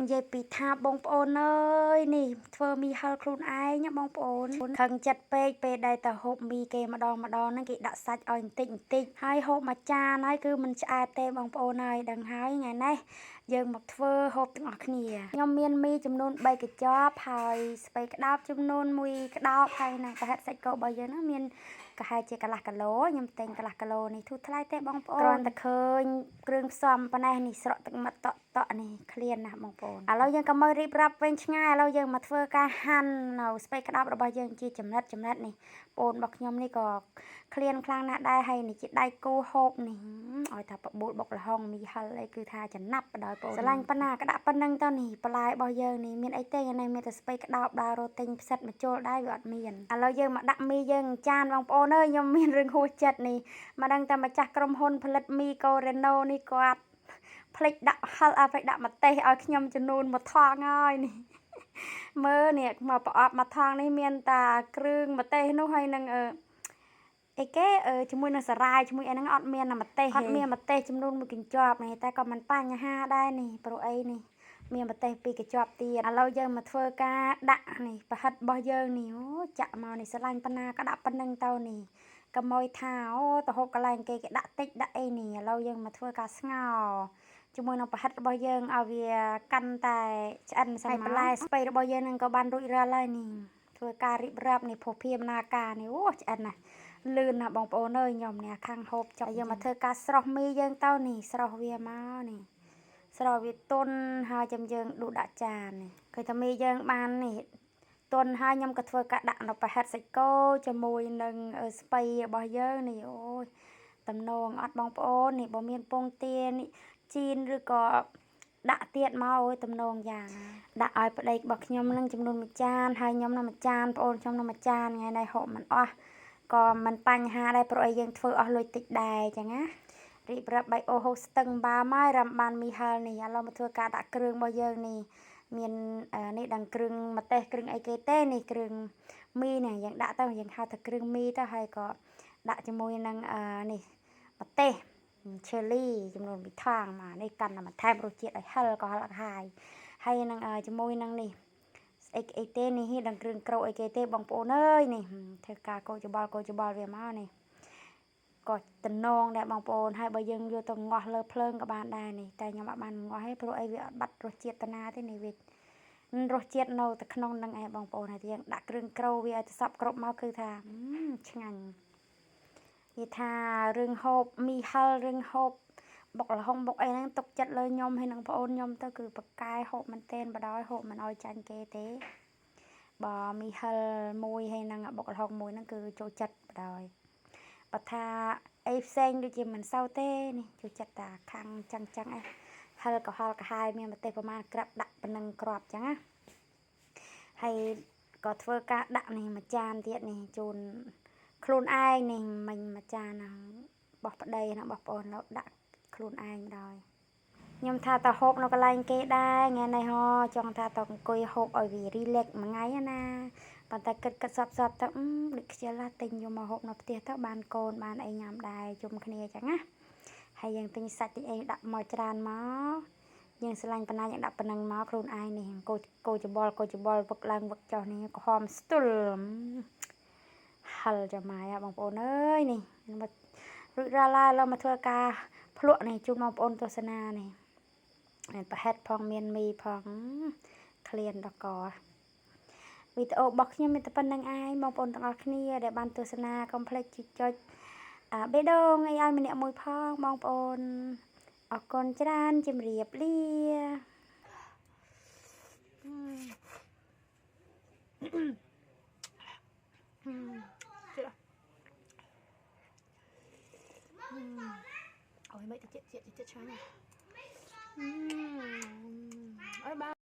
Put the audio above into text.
dây bị tha bông ôn ơi nè thơ mi hal khuôn ai nhá bông ôn khăn chặt pe đây ta hộp mi kê mà đo nó kị đã sạch ỏi tịnh hai hộp mà cha nói cứ mình cha tê bông ôn ơi đằng hai ngày nay dừng một thơ hộp từng ọt nè nhom miên mi chùm nôn bay cái chópហើយស្បែកក្តោបជុំនូនមួយក្តោបហើយណាប្រហែលសាច់គោរបស់យើងហ្នឹងមានកាហាជាកន្លះគីឡូខ្ញុំទិញកន្លះគីឡូនេះធូរថ្លៃទេបងប្អូនគ្រាន់តែឃើញគ្រឿងផ្សំប៉ុណ្ណេះនេះស្រក់ទឹកមាត់តក់នេះឃ្លានណាស់បងប្អូនឥឡូវយើងក៏មករៀបរាប់វិញឆ្ងាយឥឡូវយើងមកធ្វើការហាន់នៅស្បែកក្តោបរបស់យើងជាចំណិតនេះបងប្អូនរបស់ខ្ញុំនេះក៏ឃ្លានខ្លាំងណាស់ដែរហើយនេះជាដៃគូហូបនេះឲ្យថាបបួលបុកលហុងមីហិលអីគឺថាចំណាប់ដល់បងប្អូនស្រឡាញ់ប៉ុណ្ណាក្តាប់ប៉ុណ្ណឹងទៅនេះបន្លែរបស់យើងនេះមានអីទេនេះមានតែស្បែកក្តោបដើររត់ទិញផ្សិតមកចូលដែរវាអត់មានឥឡូវយើងមកដាក់មីយើងចានបងប្អូនអើយខ្ញុំមានរឿងហួសចិត្តនេះមកដឹងតែម្ចាស់ក្រុមហ៊ុនផលិតមីកូរ៉េណូនេះគាត់ផ្លេចដាក់ហិលផ្លេចដាក់ម្ទេសឲ្យខ្ញុំចំនួនមួយថងហើយនេះមើលនេះមកប្រអប់មួយថងនេះមានតែគ្រឿងម្ទេសនោះហើយនឹងអីគេជាមួយនឹងសារាយជាមួយអីហ្នឹងអត់មានម្ទេសអត់មានម្ទេសចំនួនមួយកញ្ចប់នេះតែក៏មិនបញ្ហាដែរនេះព្រោះអីនេះមានម្ទេសពីរកញ្ចប់ទៀតឥឡូវយើងមកធ្វើការដាក់នេះប្រហិតរបស់យើងនេះអូចាក់មកនេះស្រឡាញ់ប៉ុណ្ណាក៏ដាក់ប៉ុណ្្នឹងទៅនេះកុំឲ្យថាអូទៅហូបកន្លែងគេដាក់តិចដាក់អីនេះឥឡូវយើងមកធ្វើការស្ងោរជាមួយនឹងប្រហិតរបស់យើងឲ្យវាកាន់តែឆ្អិនសិនមកបន្លែស្ពៃរបស់យើងនឹងក៏បានរួចរាល់ហើយនេះធ្វើការរៀបរាប់នេះភពភាវនាការនេះអូឆ្អិនណាស់លឿនណាស់បងប្អូនអើយខ្ញុំនេះខាងហូបចុះយើងមកធ្វើការស្រោះមីយើងទៅនេះស្រោះវាមកនេះស្រោះវាទុនហើយចាំយើងដួសដាក់ចាននេះឃើញថាមីយើងបាននេះទុនហើយខ្ញុំក៏ធ្វើការដាក់នៅប្រហិតសាច់គោជាមួយនឹងស្ពៃរបស់យើងនេះអូយតំណងអត់បងប្អូននេះបើមានពងទានេះជីនឬក៏ដាក់ទៀតមកអូយតំណងយ៉ាងដាក់ឲ្យប្តីរបស់ខ្ញុំនឹងចំនួនមួយចានហើយខ្ញុំនឹងមួយចានបងប្អូនខ្ញុំនឹងមួយចានថ្ងៃនេះហូបមិនអស់ក៏មិនបញ្ហាដែរព្រោះអីយើងធ្វើអស់លុយតិចដែរចឹងណារៀបរាប់បាយអូហូស្ទឹងបាម៉ាយរ៉ាំបានមីហលនេះឥឡូវមកធ្វើការដាក់គ្រឿងរបស់យើងនេះមាននេះដង្គ្រឿងម្ទេសគ្រឿងអីគេទេនេះគ្រឿងមីនេះយើងដាក់ទៅយើងហៅថាគ្រឿងមីទៅហើយក៏ដាក់ជាមួយនឹងនេះម្ទេសឈើលីចំនួនពីថងមកនេះកាន់តែបន្ថែមរសជាតិឲ្យហិលក៏ហិលហើយនឹងជាមួយនឹងនេះអីទេនេះដង្គ្រឿងក្រូចអីគេទេបងប្អូនអើយនេះធ្វើការកូរច្បល់វាមកនេះក៏តំណងដែរបងប្អូនហើយបើយើងយកទៅងាស់លើភ្លើងក៏បានដែរនេះតែខ្ញុំអត់បានងាស់ទេព្រោះអីវាអត់បាត់រសជាតិតាណាទេនេះវារសជាតិនៅតែក្នុងនឹងឯងបងប្អូនហើយយើងដាក់គ្រឿងក្រូវាឲ្យទៅសពគ្រប់មកគឺថាឆ្ងាញ់និយាយថារឿងហូបមីហិលរឿងហូបបុកលហុងបុកអីហ្នឹងទុកចិត្តលើខ្ញុំហើយនឹងបងប្អូនខ្ញុំទៅគឺបកកែហូបមែនទែនបដ ாய் ហូបមិនឲ្យចាញ់គេទេបើមីហិលមួយហើយនឹងបុកលហុងមួយហ្នឹងគឺចូលចិត្តបដ ாய் បើថាអីផ្សេងដូចជាមិនសូវទេនេះចូលចិត្តតែខាងចឹងឯងហិលក៏ហល់កាហាយមានម្ទេសប្រមាណក្រាប់ដាក់ប៉ុណ្ណឹងក្របចឹងណាហើយក៏ធ្វើការដាក់នេះមួយចានទៀតនេះជូនខ្លួនឯងនេះមិញមួយចានបោះប្តីណាបងប្អូនដាក់ខ្លួនឯងដែរខ្ញុំថាតើហូបនៅកន្លែងគេដែរថ្ងៃនេះហោចង់ថាតើអង្គុយហូបឲ្យវារីឡេកមួយថ្ងៃណាប៉ុន្តែគិតសពទៅដូចខ្ជិលទិញយកមកហូបនៅផ្ទះទៅបានកូនបានអីញ៉ាំដែរជុំគ្នាចឹងណាហើយយើងទិញសាច់ទិញអីដាក់មកច្រើនមកយើងស្រឡាញ់ប៉ុណ្ណាយើងដាក់ប៉ុណ្ណឹងមកខ្លួនឯងនេះកូរច្បល់វឹកឡើងវឹកចុះនេះក្រហមស្ទុលហិលចាំម៉ាយបងប្អូនអើយនេះរួចរាល់ហើយเราមកធ្វើការភ្លក់នេះជូនបងប្អូនទស្សនានេះមានប្រហិតផងមានមីផងក្លៀនដកវីដេអូរបស់ខ្ញុំមានតែប៉ុណ្្នឹងឯងបងប្អូនទាំងអស់គ្នាដែលបានទស្សនាកុំភ្លេចចុចបេះដូងឲ្យម្នាក់មួយផងបងប្អូនអរគុណច្រើនជម្រាបលាអូយមិនតិចឆ្ងាញ់អើយ